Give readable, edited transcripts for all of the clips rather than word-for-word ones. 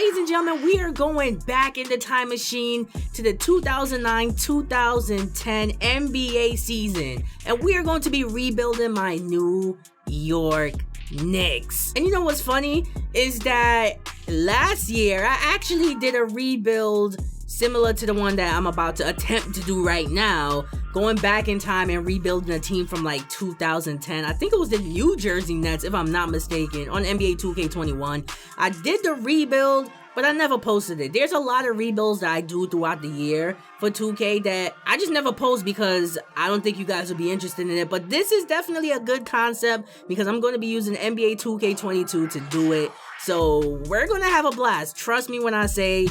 ladies and gentlemen, we are going back in the time machine to the 2009-2010 NBA season, and we are going to be rebuilding my New York Knicks. And you know what's funny is that last year I actually did a rebuild similar to the one that I'm about to attempt to do right now, going back in time and rebuilding a team from like 2010. I think it was the New Jersey Nets, if I'm not mistaken, on NBA 2K21. I did the rebuild, but I never posted it. There's a lot of rebuilds that I do throughout the year for 2K that I just never post because I don't think you guys will be interested in it. But this is definitely a good concept because I'm going to be using NBA 2K22 to do it. So we're going to have a blast. Trust me when I say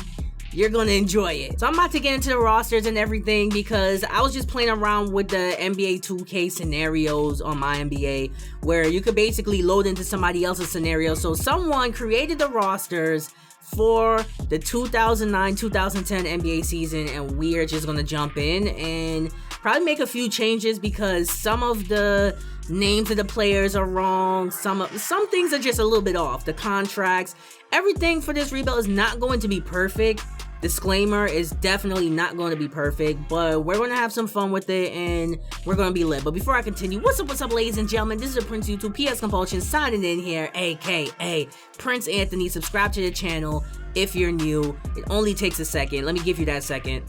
you're gonna enjoy it. So I'm about to get into the rosters and everything because I was just playing around with the NBA 2K scenarios on my NBA where you could basically load into somebody else's scenario. So someone created the rosters for the 2009-2010 NBA season, and we are just gonna jump in and probably make a few changes because some of the names of the players are wrong. Some things are just a little bit off. The contracts, everything for this rebuild is not going to be perfect. Disclaimer, is definitely not going to be perfect, but we're going to have some fun with it and we're going to be lit. But before I continue, what's up, ladies and gentlemen? This is a Prince YouTube PS Compulsion signing in here, aka Prince Anthony. Subscribe to the channel if you're new. It only takes a second. Let me give you that second.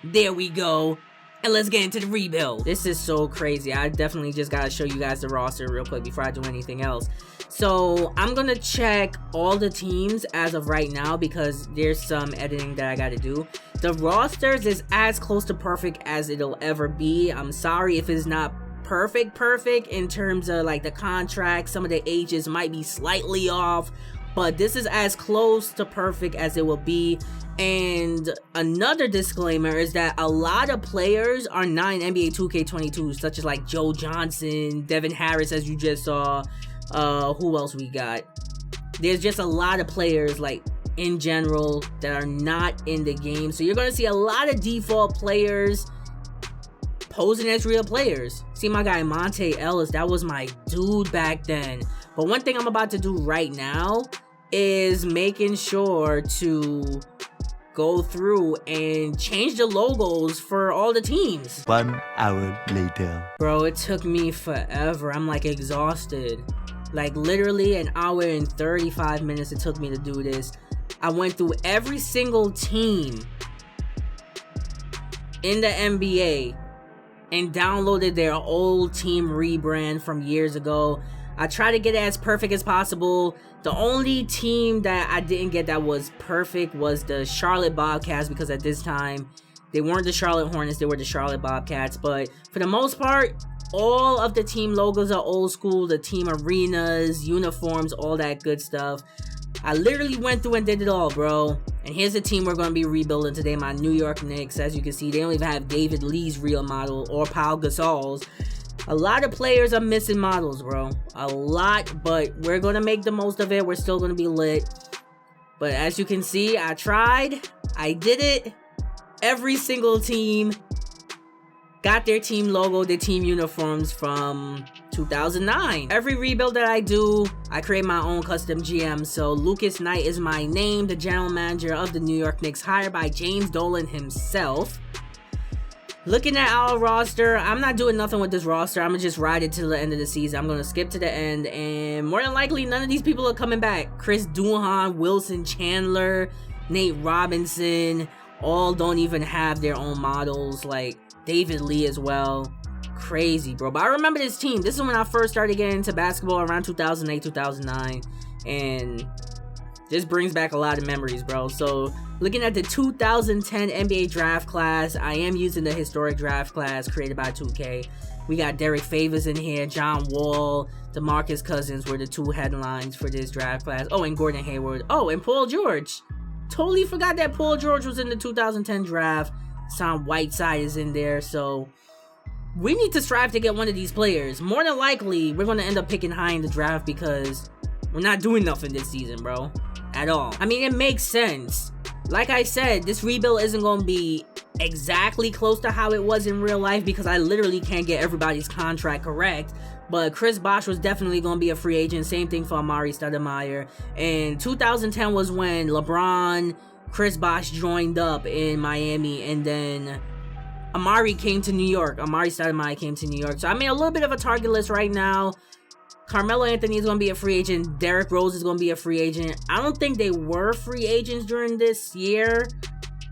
There we go. And let's get into the rebuild. This is so crazy. I definitely just gotta show you guys the roster real quick before I do anything else. So I'm gonna check all the teams as of right now because there's some editing that I gotta do. The rosters is as close to perfect as it'll ever be. I'm sorry if it's not perfect in terms of like the contract. Some of the ages might be slightly off, but this is as close to perfect as it will be. And another disclaimer is that a lot of players are not in NBA 2K22, such as like Joe Johnson, Devin Harris, as you just saw. Who else we got? There's just a lot of players like in general that are not in the game. So you're going to see a lot of default players posing as real players. See my guy Monte Ellis, that was my dude back then. But one thing I'm about to do right now is making sure to go through and change the logos for all the teams. 1 hour later. Bro, it took me forever. I'm like exhausted. Like literally an hour and 35 minutes it took me to do this. I went through every single team in the NBA and downloaded their old team rebrand from years ago. I tried to get it as perfect as possible. The only team that I didn't get that was perfect was the Charlotte Bobcats because at this time, they weren't the Charlotte Hornets, they were the Charlotte Bobcats. But for the most part, all of the team logos are old school, the team arenas, uniforms, all that good stuff. I literally went through and did it all, bro. And here's the team we're going to be rebuilding today, my New York Knicks. As you can see, they don't even have David Lee's real model or Pau Gasol's. A lot of players are missing models, bro. A lot, but we're going to make the most of it. We're still going to be lit. But as you can see, I tried. I did it. Every single team got their team logo, their team uniforms from 2009. Every rebuild that I do, I create my own custom GM. So Lucas Knight is my name, the general manager of the New York Knicks, hired by James Dolan himself. Looking at our roster, I'm not doing nothing with this roster. I'm going to just ride it to the end of the season. I'm going to skip to the end. And more than likely, none of these people are coming back. Chris Duhon, Wilson Chandler, Nate Robinson, all don't even have their own models. Like David Lee as well. Crazy, bro. But I remember this team. This is when I first started getting into basketball around 2008, 2009. And this brings back a lot of memories, bro. So looking at the 2010 NBA draft class, I am using the historic draft class created by 2K. We got Derek Favors in here, John Wall, DeMarcus Cousins were the two headlines for this draft class. Oh, and Gordon Hayward. Oh, and Paul George. Totally forgot that Paul George was in the 2010 draft. Sam Whiteside is in there. So we need to strive to get one of these players. More than likely, we're going to end up picking high in the draft because we're not doing nothing this season, bro. At all. I mean, it makes sense. Like I said, this rebuild isn't going to be exactly close to how it was in real life because I literally can't get everybody's contract correct. But Chris Bosh was definitely going to be a free agent. Same thing for Amari Stoudemire. And 2010 was when LeBron, Chris Bosh joined up in Miami, and then Amari came to New York. Amari Stoudemire came to New York. So I mean, a little bit of a target list right now. Carmelo Anthony is going to be a free agent. Derrick Rose is going to be a free agent. I don't think they were free agents during this year,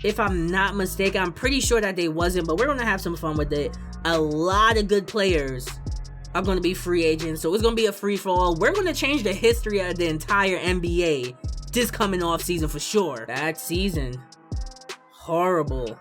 if I'm not mistaken. I'm pretty sure that they wasn't, but we're going to have some fun with it. A lot of good players are going to be free agents, so it's going to be a free-for-all. We're going to change the history of the entire NBA this coming off season for sure. That season, horrible.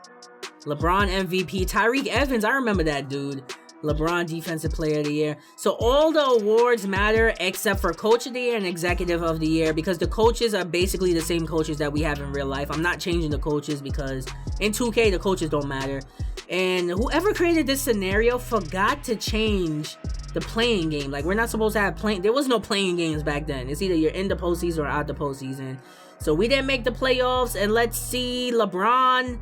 LeBron MVP, Tyreke Evans, I remember that dude. LeBron Defensive Player of the Year. So all the awards matter except for Coach of the Year and Executive of the Year, because the coaches are basically the same coaches that we have in real life. I'm not changing the coaches because in 2K the coaches don't matter. And whoever created this scenario forgot to change the playing game. Like, we're not supposed to have there was no playing games back then. It's either you're in the postseason or out the postseason. So we didn't make the playoffs, and let's see, LeBron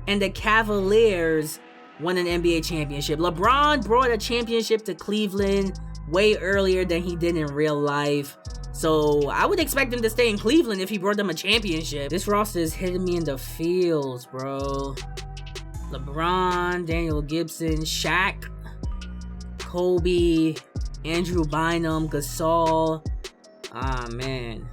and the Cavaliers won an NBA championship. LeBron brought a championship to Cleveland way earlier than he did in real life. So I would expect him to stay in Cleveland if he brought them a championship. This roster is hitting me in the feels, bro. LeBron, Daniel Gibson, Shaq, Kobe, Andrew Bynum, Gasol. Ah, man.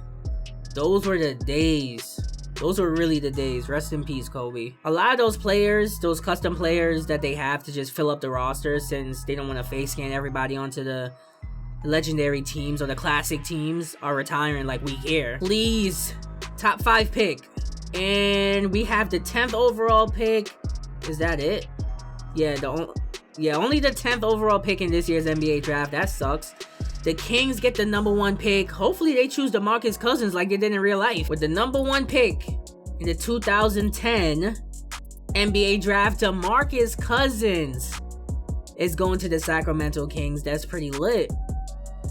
Those were the days. Those were really the days. Rest in peace, Kobe. A lot of those players, those custom players that they have to just fill up the roster, since they don't want to face scan everybody onto the legendary teams or the classic teams, are retiring like we hear. Please, top 5 pick. And we have the 10th overall pick. Is that it? Yeah, only the 10th overall pick in this year's NBA draft. That sucks. The Kings get the number 1 pick. Hopefully they choose DeMarcus Cousins like they did in real life. With the number 1 pick in the 2010 NBA draft, DeMarcus Cousins is going to the Sacramento Kings. That's pretty lit.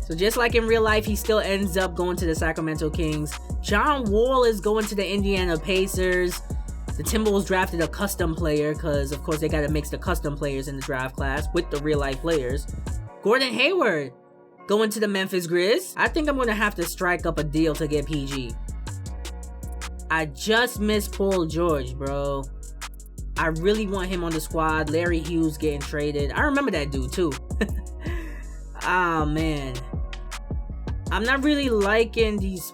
So just like in real life, he still ends up going to the Sacramento Kings. John Wall is going to the Indiana Pacers. The Timberwolves drafted a custom player because, of course, they got to mix the custom players in the draft class with the real-life players. Gordon Hayward going to the Memphis Grizz. I think I'm going to have to strike up a deal to get PG. I just miss Paul George, bro. I really want him on the squad. Larry Hughes getting traded. I remember that dude, too. Ah, man. I'm not really liking these...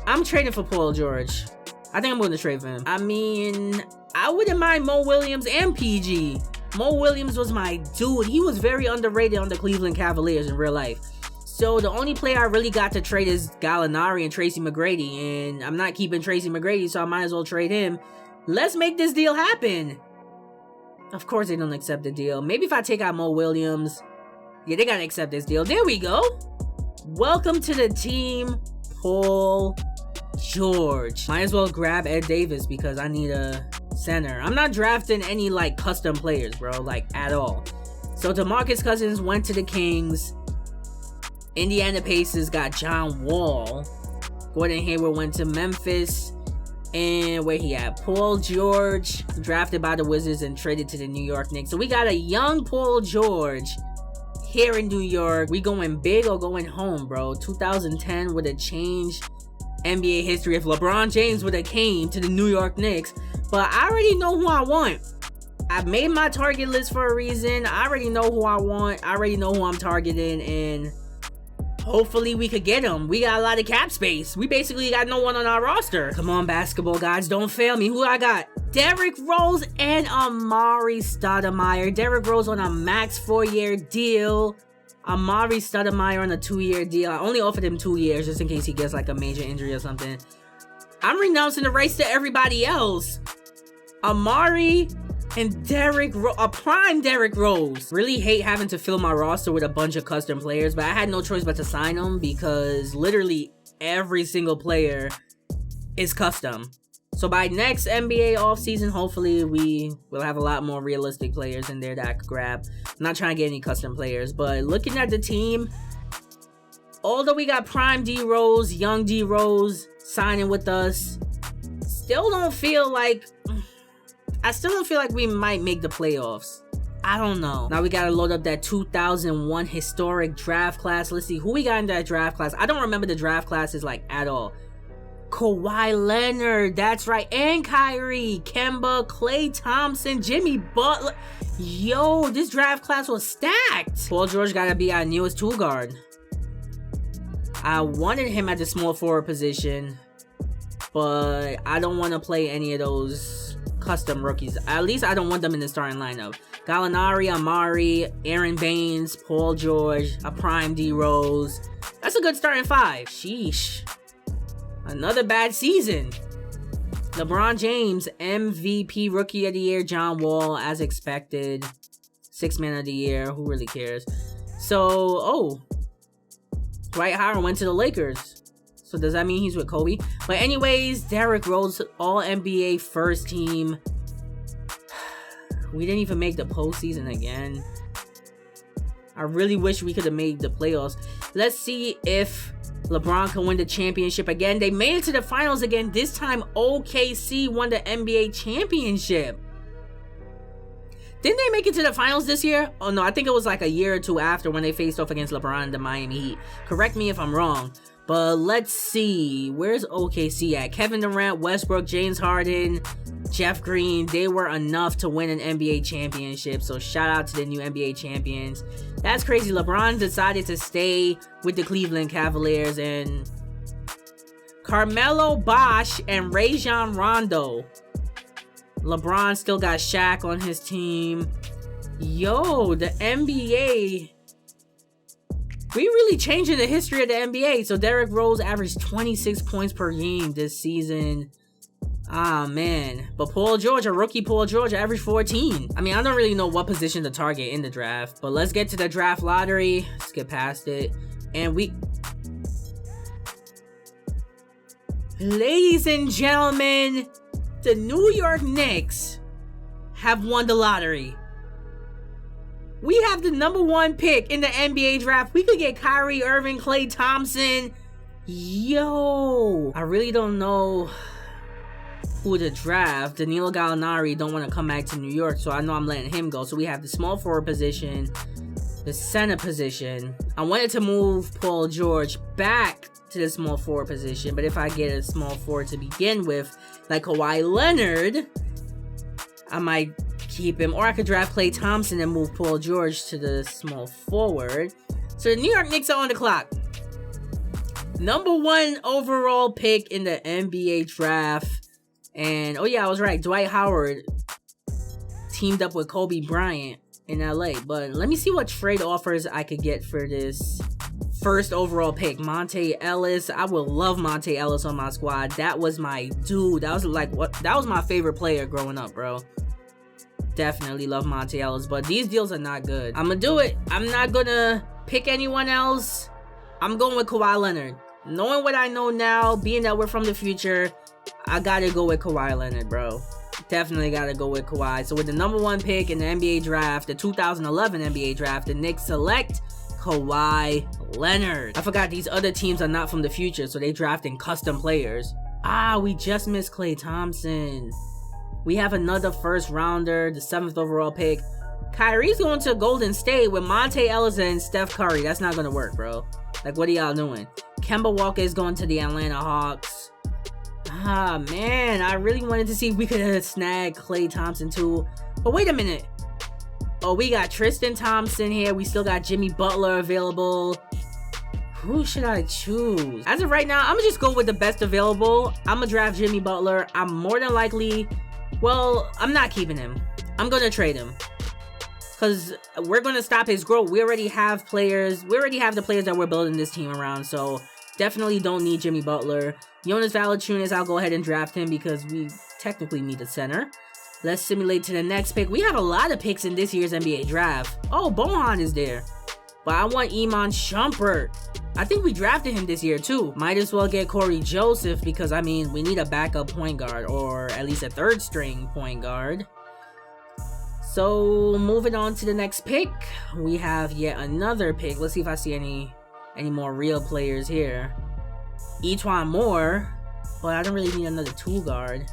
I'm trading for Paul George. I think I'm going to trade for him. I mean, I wouldn't mind Mo Williams and PG. Mo Williams was my dude. He was very underrated on the Cleveland Cavaliers in real life. So the only player I really got to trade is Gallinari and Tracy McGrady. And I'm not keeping Tracy McGrady, so I might as well trade him. Let's make this deal happen. Of course they don't accept the deal. Maybe if I take out Mo Williams. Yeah, they got to accept this deal. There we go. Welcome to the team, Paul George. Might as well grab Ed Davis because I need a center. I'm not drafting any like custom players, bro, like at all. So DeMarcus Cousins went to the Kings. Indiana Pacers got John Wall. Gordon Hayward went to Memphis. And where he at? Paul George drafted by the Wizards and traded to the New York Knicks. So we got a young Paul George here in New York. We going big or going home, bro? 2010 would have changed NBA history if LeBron James would have came to the New York Knicks. But I already know who I want. I've made my target list for a reason. I already know who I want. I already know who I'm targeting, and hopefully we could get him. We got a lot of cap space. We basically got no one on our roster. Come on, basketball gods, don't fail me. Who I got? Derrick Rose and Amari Stoudemire. Derrick Rose on a max 4-year deal. Amari Stoudemire on a 2-year deal. I only offered him 2 years just in case he gets like a major injury or something. I'm renouncing the race to everybody else. Amari and a prime Derrick Rose. Really hate having to fill my roster with a bunch of custom players, but I had no choice but to sign them because literally every single player is custom. So by next NBA offseason, hopefully we will have a lot more realistic players in there that I could grab. I'm not trying to get any custom players, but looking at the team, although we got prime D Rose, young D Rose signing with us, I still don't feel like we might make the playoffs. I don't know. Now we gotta load up that 2001 historic draft class. Let's see who we got in that draft class. I don't remember the draft classes like at all. Kawhi Leonard, that's right, and Kyrie, Kemba, Klay Thompson, Jimmy Butler. Yo, this draft class was stacked. Paul George gotta be our newest 2-guard. I wanted him at the small forward position, but I don't want to play any of those custom rookies. At least I don't want them in the starting lineup. Gallinari, Amari, Aaron Baines, Paul George, a prime D Rose. That's a good starting 5. Sheesh. Another bad season. LeBron James, MVP, Rookie of the Year, John Wall, as expected. 6th Man of the Year, who really cares? So, Dwight Howard went to the Lakers. So does that mean he's with Kobe? But anyways, Derrick Rose, All-NBA first team. We didn't even make the postseason again. I really wish we could have made the playoffs. Let's see if LeBron can win the championship again. They made it to the finals again. This time, OKC won the NBA championship. Didn't they make it to the finals this year? Oh no, I think it was like a year or two after when they faced off against LeBron and the Miami Heat. Correct me if I'm wrong. But let's see. Where's OKC at? Kevin Durant, Westbrook, James Harden, Jeff Green. They were enough to win an NBA championship. So shout out to the new NBA champions. That's crazy. LeBron decided to stay with the Cleveland Cavaliers. And Carmelo Bosch and Rajon Rondo. LeBron still got Shaq on his team. Yo, the NBA. We really changing the history of the NBA. So Derrick Rose averaged 26 points per game this season. Ah, man. But Paul George, a rookie Paul George, averaged 14. I mean, I don't really know what position to target in the draft. But let's get to the draft lottery. Skip past it. And ladies and gentlemen, the New York Knicks have won the lottery. We have the #1 pick in the NBA draft. We could get Kyrie Irving, Klay Thompson. Yo, I really don't know who to draft. Danilo Gallinari don't want to come back to New York, so I know I'm letting him go. So we have the small forward position, the center position. I wanted to move Paul George back to the small forward position, but if I get a small forward to begin with, like Kawhi Leonard, I might keep him, or I could draft Klay Thompson and move Paul George to the small forward. So the New York Knicks are on the clock. #1 overall pick in the NBA draft. And oh yeah, I was right, Dwight Howard teamed up with Kobe Bryant in LA. But let me see what trade offers I could get for this first overall pick. Monte Ellis. I would love Monte Ellis on my squad. That was my dude. That was my favorite player growing up, bro. Definitely love Monte Ellis, but these deals are not good. I'm gonna do it. I'm not gonna pick anyone else. I'm going with Kawhi Leonard. Knowing what I know now, being that we're from the future, I gotta go with Kawhi Leonard, bro. Definitely gotta go with Kawhi. So with the #1 pick in the NBA draft, the 2011 NBA draft, the Knicks select Kawhi Leonard. I forgot these other teams are not from the future, so they drafting custom players. Ah, we just missed Klay Thompson. We have another first rounder, the 7th overall pick. Kyrie's going to Golden State with Monte Ellis and Steph Curry. That's not gonna work, bro. Like, what are y'all doing? Kemba Walker is going to the Atlanta Hawks. Ah, man. I really wanted to see if we could have snagged Klay Thompson too. But wait a minute. Oh, we got Tristan Thompson here. We still got Jimmy Butler available. Who should I choose? As of right now, I'm gonna just go with the best available. I'm gonna draft Jimmy Butler. I'm more than likely... Well, I'm not keeping him. I'm gonna trade him. Because we're gonna stop his growth. We already have players. We already have the players that we're building this team around. So, definitely don't need Jimmy Butler. Jonas Valanciunas, I'll go ahead and draft him because we technically need a center. Let's simulate to the next pick. We have a lot of picks in this year's NBA draft. Oh, Bohan is there. But I want Iman Shumpert. I think we drafted him this year too. Might as well get Corey Joseph because, I mean, we need a backup point guard or at least a third string point guard. So, moving on to the next pick. We have yet another pick. Let's see if I see any more real players here. Etuan Moore. But I don't really need another 2 guard.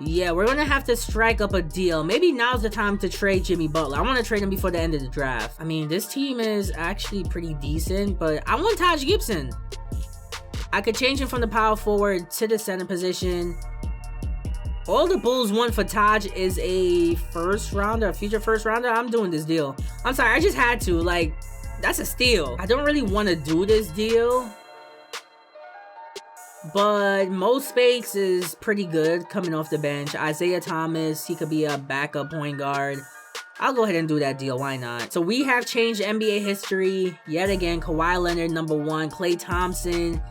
Yeah, we're gonna have to strike up a deal. Maybe now's the time to trade Jimmy Butler. I want to trade him before the end of the draft. I mean, this team is actually pretty decent, but I want Taj Gibson. I could change him from the power forward to the center position. All the Bulls want for Taj is a first rounder, a future first rounder. I'm doing this deal. I'm sorry, I just had to. Like, that's a steal. I don't really want to do this deal, but Mo Spates is pretty good coming off the bench. Isaiah Thomas, he could be a backup point guard. I'll go ahead and do that deal. Why not? So we have changed NBA history yet again. Kawhi Leonard, #1. Klay Thompson,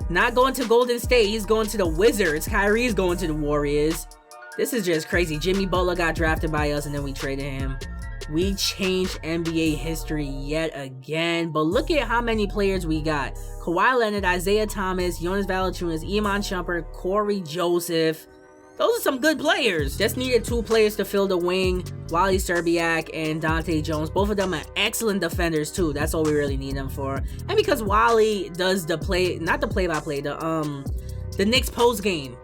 not going to Golden State. He's going to the Wizards. Kyrie's going to the Warriors. This is just crazy. Jimmy Butler got drafted by us and then we traded him. We changed NBA history yet again. But look at how many players we got. Kawhi Leonard, Isaiah Thomas, Jonas Valanciunas, Iman Shumpert, Corey Joseph. Those are some good players. Just needed 2 players to fill the wing. Wally Szczerbiak and Dante Jones. Both of them are excellent defenders too. That's all we really need them for. And because Wally does the play-by-play, the Knicks post game.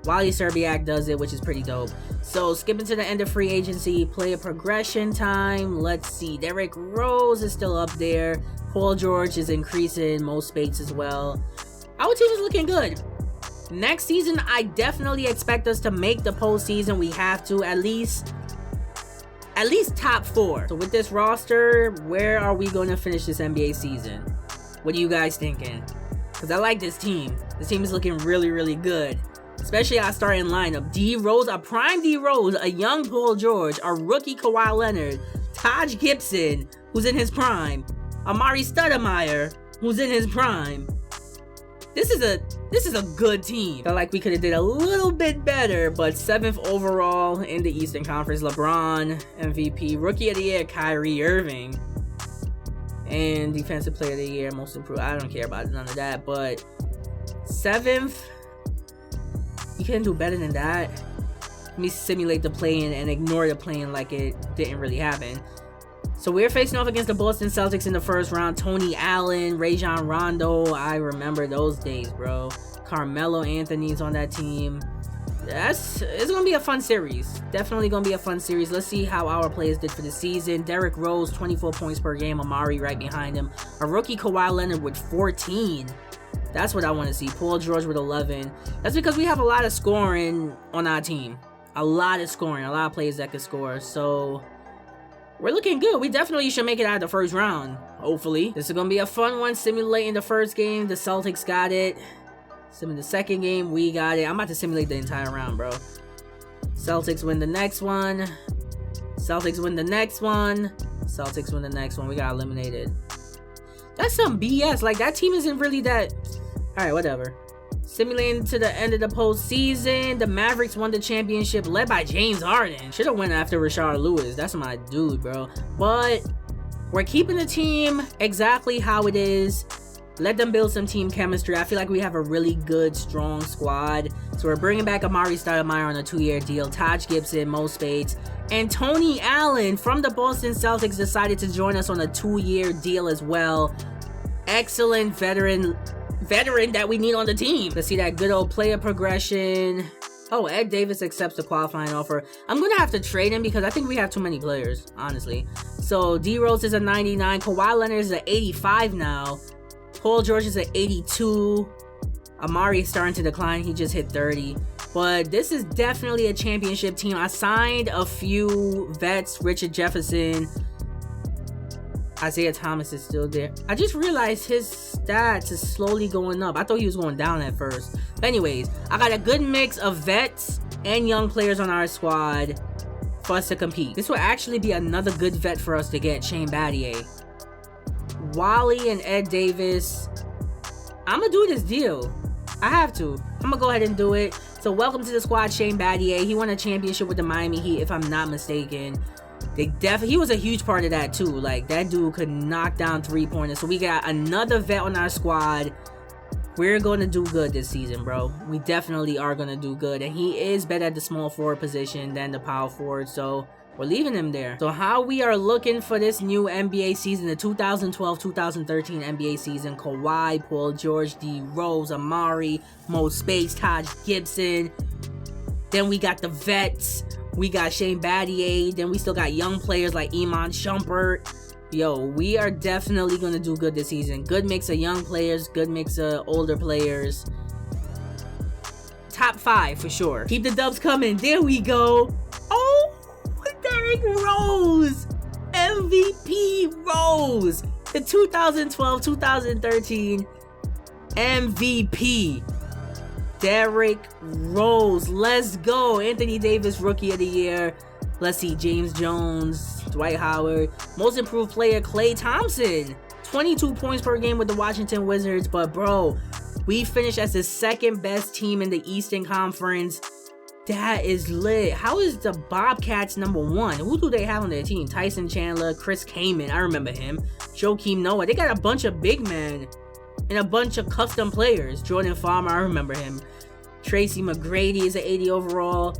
Wally Szczerbiak does it, which is pretty dope. So skipping to the end of free agency, player progression time. Let's see. Derrick Rose is still up there. Paul George is increasing. Mo Spates as well. Our team is looking good. Next season, I definitely expect us to make the postseason. We have to at least top 4. So with this roster, where are we going to finish this NBA season? What are you guys thinking? Because I like this team. This team is looking really, really good. Especially our starting lineup. D Rose, a prime D Rose, a young Paul George, a rookie Kawhi Leonard, Taj Gibson, who's in his prime, Amari Stoudemire, who's in his prime. This is a good team. Felt like we could have did a little bit better, but 7th overall in the Eastern Conference. LeBron, MVP, Rookie of the Year, Kyrie Irving, and Defensive Player of the Year, Most Improved. I don't care about none of that, but 7th. You couldn't do better than that. Let me simulate the play-in and ignore the play-in like it didn't really happen. So we're facing off against the Boston Celtics in the first round. Tony Allen, Rajon Rondo. I remember those days, bro. Carmelo Anthony's on that team. It's gonna be a fun series. Definitely gonna be a fun series. Let's see how our players did for the season. Derrick Rose, 24 points per game. Amari right behind him. A rookie Kawhi Leonard with 14. That's what I want to see. Paul George with 11. That's because we have a lot of scoring on our team. A lot of scoring. A lot of players that can score. So we're looking good. We definitely should make it out of the first round. Hopefully. This is going to be a fun one. Simulating the first game. The Celtics got it. Simulating the second game. We got it. I'm about to simulate the entire round, bro. Celtics win the next one. Celtics win the next one. Celtics win the next one. We got eliminated. That's some BS. Like, that team isn't really that... Alright, whatever. Simulating to the end of the postseason. The Mavericks won the championship led by James Harden. Should have went after Rashard Lewis. That's my dude, bro. But we're keeping the team exactly how it is. Let them build some team chemistry. I feel like we have a really good, strong squad. So we're bringing back Amari Stoudemire on a 2-year deal. Taj Gibson, Mo Spates, and Tony Allen from the Boston Celtics decided to join us on a 2-year deal as well. Excellent veteran that we need on the team. Let's see that good old player progression. Oh, Ed Davis accepts the qualifying offer. I'm gonna have to trade him because I think we have too many players, honestly. So D Rose is a 99. Kawhi Leonard is an 85 now. Paul George is at 82. Amari is starting to decline. He just hit 30. But this is definitely a championship team. I signed a few vets. Richard Jefferson. Isaiah Thomas is still there. I just realized his stats is slowly going up. I thought he was going down at first. But anyways, I got a good mix of vets and young players on our squad for us to compete. This will actually be another good vet for us to get, Shane Battier. Wally and Ed Davis. I'm gonna do this deal. I have to. I'm gonna go ahead and do it. So welcome to the squad, Shane Battier. He won a championship with the Miami Heat, if I'm not mistaken. He was a huge part of that too. Like, that dude could knock down 3-pointers. So we got another vet on our squad. We're going to do good this season, bro. We definitely are going to do good. And he is better at the small forward position than the power forward. So we're leaving him there. So how we are looking for this new NBA season, the 2012-2013 NBA season. Kawhi, Paul George, D Rose, Amari, Mo Spates, Taj Gibson. Then we got the vets. We got Shane Battier. Then we still got young players like Iman Shumpert. Yo, we are definitely going to do good this season. Good mix of young players. Good mix of older players. Top 5 for sure. Keep the dubs coming. There we go. Oh, Derrick Rose. MVP Rose. The 2012-2013 MVP. Derrick Rose. Let's go. Anthony Davis, Rookie of the Year. Let's see. James Jones, Dwight Howard. Most Improved Player, Klay Thompson. 22 points per game with the Washington Wizards. But, bro, we finished as the second best team in the Eastern Conference. That is lit. How is the Bobcats #1? Who do they have on their team? Tyson Chandler, Chris Kaman. I remember him. Joakim Noah. They got a bunch of big men and a bunch of custom players. Jordan Farmer. I remember him. Tracy McGrady is an 80 overall.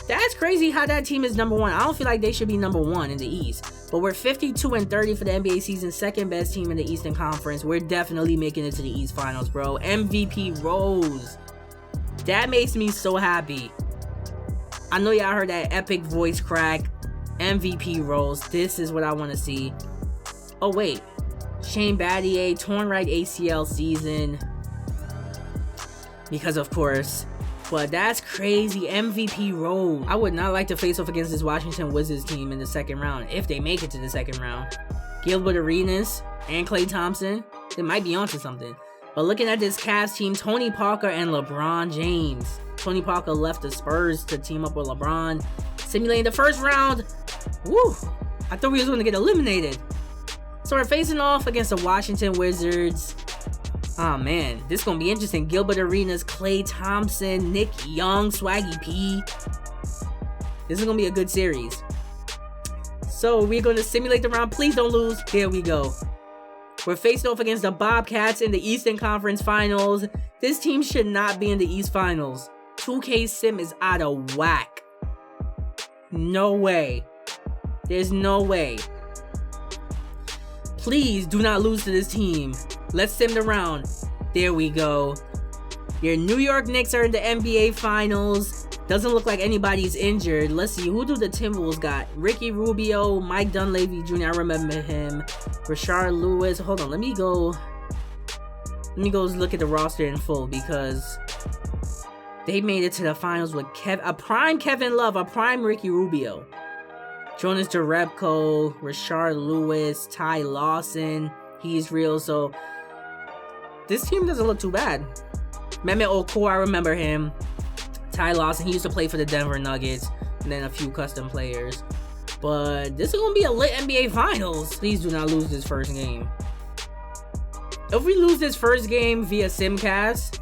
That's crazy how that team is #1. I don't feel like they should be #1 in the East. But we're 52-30 for the NBA season. Second best team in the Eastern Conference. We're definitely making it to the East Finals, bro. MVP Rose. That makes me so happy. I know y'all heard that epic voice crack. MVP Rose. This is what I want to see. Oh, wait. Shane Battier, torn right ACL season. Because, of course. But that's crazy. MVP Rose. I would not like to face off against this Washington Wizards team in the second round. If they make it to the second round. Gilbert Arenas and Klay Thompson. They might be onto something. But looking at this Cavs team, Tony Parker and LeBron James. Tony Parker left the Spurs to team up with LeBron. Simulating the first round. Woo! I thought we was going to get eliminated. So we're facing off against the Washington Wizards. Oh man, this is going to be interesting. Gilbert Arenas, Klay Thompson, Nick Young, Swaggy P. This is going to be a good series. So we're going to simulate the round. Please don't lose. Here we go. We're facing off against the Bobcats in the Eastern Conference Finals. This team should not be in the East Finals. 2K Sim is out of whack. No way. There's no way. Please do not lose to this team. Let's sim the round. There we go. Your New York Knicks are in the NBA Finals. Doesn't look like anybody's injured. Let's see. Who do the Timberwolves got? Ricky Rubio, Mike Dunleavy Jr. I remember him. Rashard Lewis. Hold on. Let me go look at the roster in full because they made it to the finals with a prime Kevin Love, a prime Ricky Rubio. Jonas Jerebko, Rashard Lewis, Ty Lawson. He's real. So this team doesn't look too bad. Mehmet Okur, I remember him. Ty Lawson, he used to play for the Denver Nuggets. And then a few custom players. But this is going to be a lit NBA Finals. Please do not lose this first game. If we lose this first game via Simcast,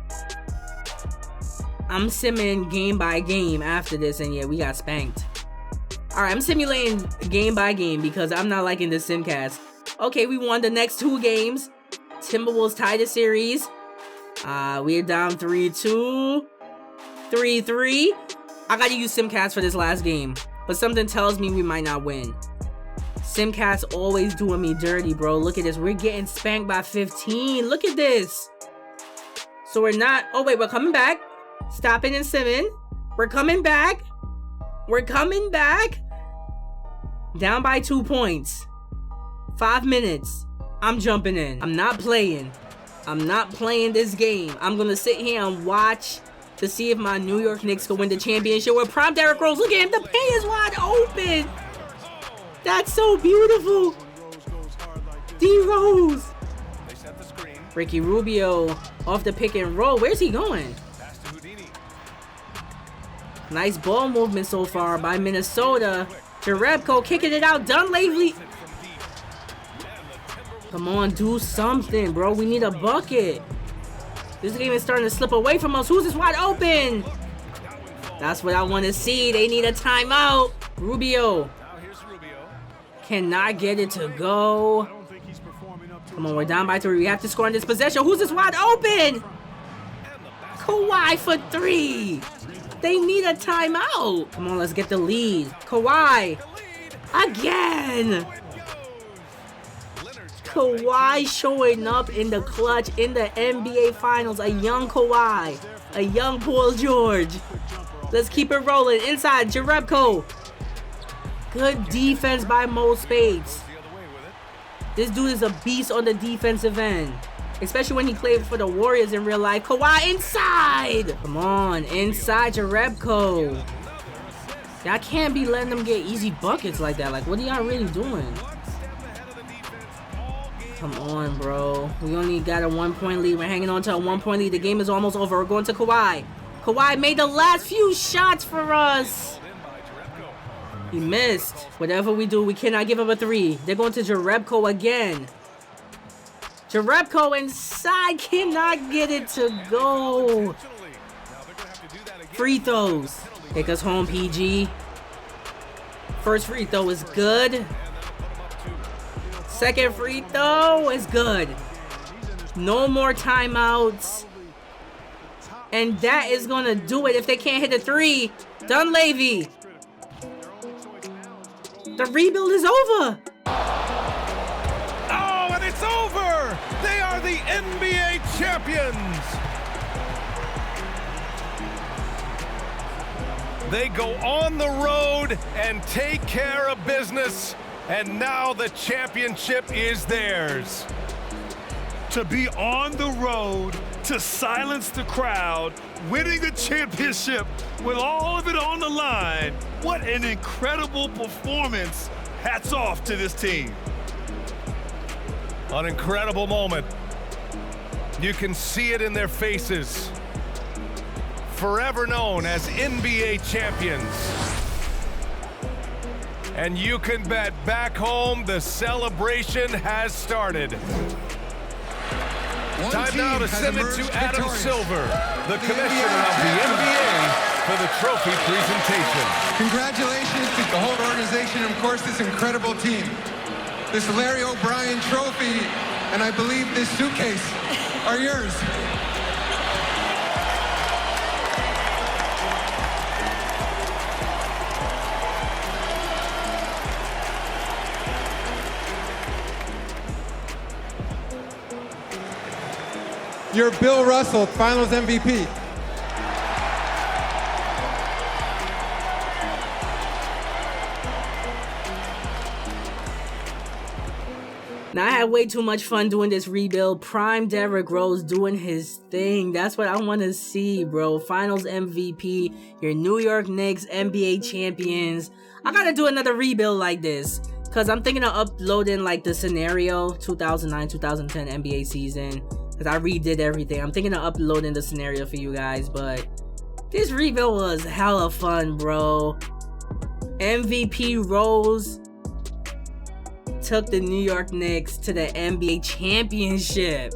I'm simming game by game after this. And yeah, we got spanked. Alright, I'm simulating game by game because I'm not liking this Simcast. Okay, we won the next 2 games. Timberwolves tied the series. We're down 3-2. 3-3. I gotta use Simcast for this last game. But something tells me we might not win. Simcast always doing me dirty, bro. Look at this. We're getting spanked by 15. Look at this. So we're not... Oh, wait. We're coming back. Stopping and simming. We're coming back. We're coming back. Down by 2 points. 5 minutes. I'm jumping in. I'm not playing. I'm not playing this game. I'm going to sit here and watch to see if my New York Knicks can win the championship with prime Derrick Rose. Look at him. The paint is wide open. That's so beautiful. D-Rose. Ricky Rubio off the pick and roll. Where's he going? Nice ball movement so far by Minnesota. Jerebko kicking it out. Dunleavy. Come on, do something, bro. We need a bucket. This game is starting to slip away from us. Who's this wide open? That's what I want to see. They need a timeout. Rubio cannot get it to go. Come on, we're down by 3. We have to score in this possession. Who's this wide open? Kawhi for 3. They need a timeout. Come on, let's get the lead. Kawhi. Again. Kawhi showing up in the clutch in the NBA Finals. A young Kawhi. A young Paul George. Let's keep it rolling. Inside, Jerebko. Good defense by Mo Spades. This dude is a beast on the defensive end. Especially when he played for the Warriors in real life. Kawhi inside! Come on, inside Jerebko. Y'all can't be letting them get easy buckets like that. Like, what are y'all really doing? Come on, bro. We only got a 1-point lead. We're hanging on to a 1-point lead. The game is almost over. We're going to Kawhi. Kawhi made the last few shots for us. He missed. Whatever we do, we cannot give up a 3. They're going to Jerebko again. Jerebko inside, cannot get it to go. Free throws. Take us home, PG. First free throw is good. Second free throw is good. No more timeouts. And that is going to do it if they can't hit the 3. Dunleavy. The rebuild is over. Oh, and it's over. They are the NBA champions. They go on the road and take care of business, and now the championship is theirs. To be on the road, to silence the crowd, winning a championship with all of it on the line. What an incredible performance. Hats off to this team. An incredible moment. You can see it in their faces. Forever known as NBA champions. And you can bet back home the celebration has started. Time now to send it to Adam Silver, the commissioner of the NBA, for the trophy presentation. Congratulations to the whole organization and, of course, this incredible team. This Larry O'Brien trophy, and I believe this suitcase are yours. You're Bill Russell, Finals MVP. Now, I had way too much fun doing this rebuild. Prime Derrick Rose doing his thing. That's what I want to see, bro. Finals MVP, your New York Knicks NBA champions. I gotta do another rebuild like this, because I'm thinking of uploading like the scenario 2009-2010 NBA season, because I redid everything. I'm thinking of uploading the scenario for you guys, but this rebuild was hella fun, bro. MVP Rose took the New York Knicks to the NBA championship.